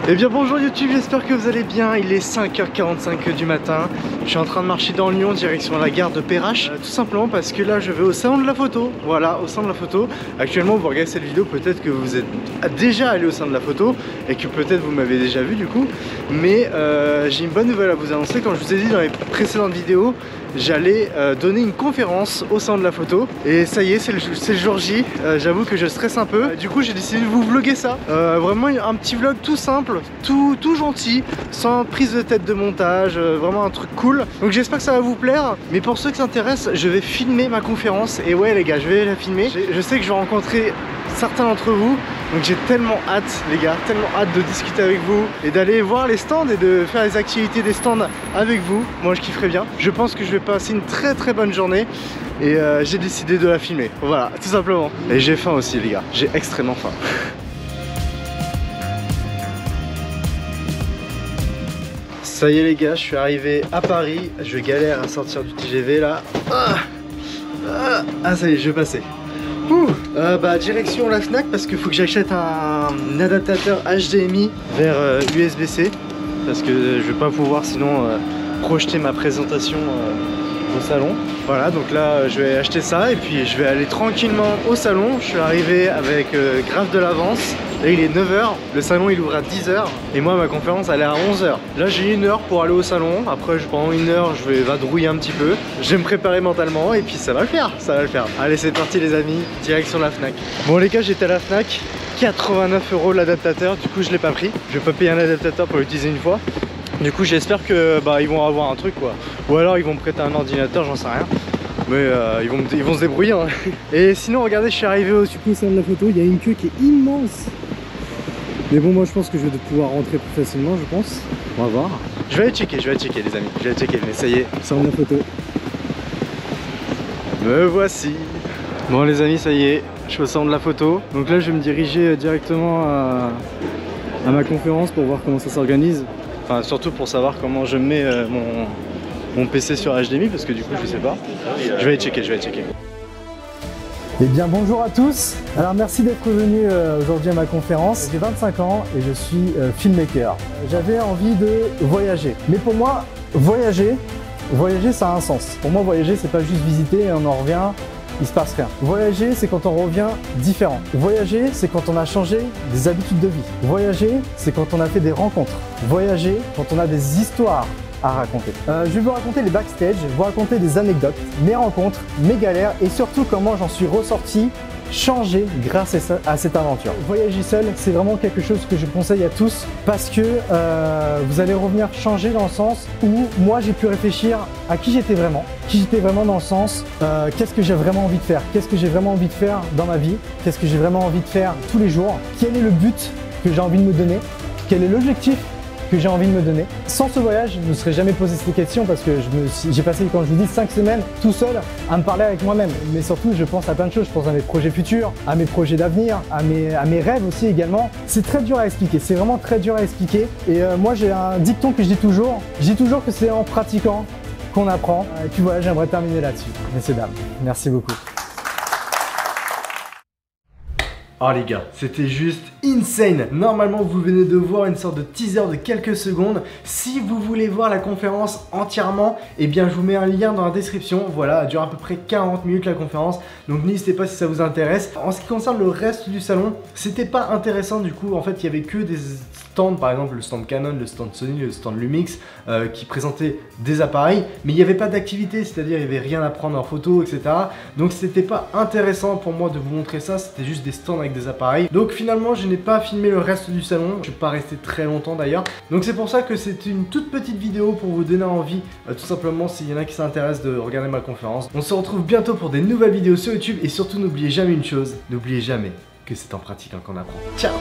Eh bien bonjour YouTube, j'espère que vous allez bien. Il est 5h45 du matin. Je suis en train de marcher dans Lyon, direction la gare de Perrache, tout simplement parce que là je vais au salon de la photo. Voilà, au salon de la photo. Actuellement vous regardez cette vidéo, peut-être que vous êtes déjà allé au salon de la photo et que peut-être vous m'avez déjà vu du coup. Mais j'ai une bonne nouvelle à vous annoncer. Comme je vous ai dit dans les précédentes vidéos, j'allais donner une conférence au salon de la photo. Et ça y est, c'est le jour J. J'avoue que je stresse un peu. Du coup j'ai décidé de vous vlogger ça. Vraiment un petit vlog tout simple, tout gentil, sans prise de tête de montage, vraiment un truc cool. Donc j'espère que ça va vous plaire. Mais pour ceux qui s'intéressent, je vais filmer ma conférence. Et ouais les gars, je vais la filmer. Je sais que je vais rencontrer certains d'entre vous. Donc j'ai tellement hâte les gars, tellement hâte de discuter avec vous et d'aller voir les stands et de faire les activités des stands avec vous. Moi je kifferais bien. Je pense que je vais passer une très bonne journée et j'ai décidé de la filmer. Voilà, tout simplement. Et j'ai faim aussi les gars, j'ai extrêmement faim. Ça y est les gars, je suis arrivé à Paris. Je galère à sortir du TGV là. Ah ça y est, je vais passer. Direction la Fnac parce qu'il faut que j'achète un adaptateur HDMI vers USB-C parce que je vais pas pouvoir sinon projeter ma présentation au salon. Voilà, donc là je vais acheter ça et puis je vais aller tranquillement au salon. Je suis arrivé avec grave de l'avance. Là il est 9h, le salon il ouvre à 10h et moi ma conférence elle est à 11h. Là j'ai 1 heure pour aller au salon, après pendant 1 heure je vais vadrouiller un petit peu. Je vais me préparer mentalement et puis ça va le faire, ça va le faire. Allez c'est parti les amis, direction la Fnac. Bon les gars j'étais à la Fnac, 89 € l'adaptateur, du coup je l'ai pas pris. Je vais pas payer un adaptateur pour l'utiliser une fois. Du coup j'espère que ils vont avoir un truc quoi. Ou alors ils vont me prêter un ordinateur, j'en sais rien. Mais ils vont se débrouiller hein. Et sinon regardez, je suis arrivé au salon de la photo, il y a une queue qui est immense. Mais bon moi je pense que je vais pouvoir rentrer plus facilement je pense. On va voir. Je vais aller checker les amis, je vais aller checker, mais ça y est, salon de la photo. Me voici. Bon les amis ça y est, je suis au salon de la photo. Donc là je vais me diriger directement à ma conférence pour voir comment ça s'organise. Enfin surtout pour savoir comment je mets mon PC sur HDMI parce que du coup je sais pas. Je vais aller checker, Eh bien bonjour à tous, alors merci d'être venus aujourd'hui à ma conférence. J'ai 25 ans et je suis filmmaker. J'avais envie de voyager, mais pour moi voyager ça a un sens. Pour moi voyager c'est pas juste visiter et on en revient, il se passe rien. Voyager c'est quand on revient différent. Voyager c'est quand on a changé des habitudes de vie. Voyager c'est quand on a fait des rencontres. Voyager quand on a des histoires à raconter. Je vais vous raconter les backstage, je vais vous raconter des anecdotes, mes rencontres, mes galères et surtout comment j'en suis ressorti changé grâce à cette aventure. Voyager seul, c'est vraiment quelque chose que je conseille à tous parce que vous allez revenir changer dans le sens où moi j'ai pu réfléchir à qui j'étais vraiment dans le sens qu'est-ce que j'ai vraiment envie de faire, qu'est-ce que j'ai vraiment envie de faire dans ma vie, qu'est-ce que j'ai vraiment envie de faire tous les jours, quel est le but que j'ai envie de me donner, quel est l'objectif que j'ai envie de me donner. Sans ce voyage, je ne me serais jamais posé cette question parce que j'ai passé, quand je vous dis, 5 semaines tout seul à me parler avec moi-même. Mais surtout, je pense à plein de choses. Je pense à mes projets futurs, à mes projets d'avenir, à mes rêves aussi également. C'est très dur à expliquer. C'est vraiment très dur à expliquer. Et moi, j'ai un dicton que je dis toujours. Je dis toujours que c'est en pratiquant qu'on apprend. Et puis voilà, j'aimerais terminer là-dessus. Messieurs, dames, merci beaucoup. Oh les gars, c'était juste insane. Normalement vous venez de voir une sorte de teaser de quelques secondes. Si vous voulez voir la conférence entièrement, eh bien je vous mets un lien dans la description. Voilà, elle dure à peu près 40 minutes la conférence. Donc n'hésitez pas si ça vous intéresse. En ce qui concerne le reste du salon, c'était pas intéressant du coup. En fait il y avait que des stands, par exemple le stand Canon, le stand Sony, le stand Lumix qui présentaient des appareils. Mais il n'y avait pas d'activité, c'est-à-dire il n'y avait rien à prendre en photo, etc. Donc c'était pas intéressant pour moi de vous montrer ça. C'était juste des stands avec des appareils. Donc finalement je n'ai pas filmé le reste du salon, je ne suis pas resté très longtemps d'ailleurs. Donc c'est pour ça que c'est une toute petite vidéo pour vous donner envie, tout simplement s'il y en a qui s'intéressent de regarder ma conférence. On se retrouve bientôt pour des nouvelles vidéos sur YouTube et surtout n'oubliez jamais une chose, n'oubliez jamais que c'est en pratiquant qu'on apprend. Ciao.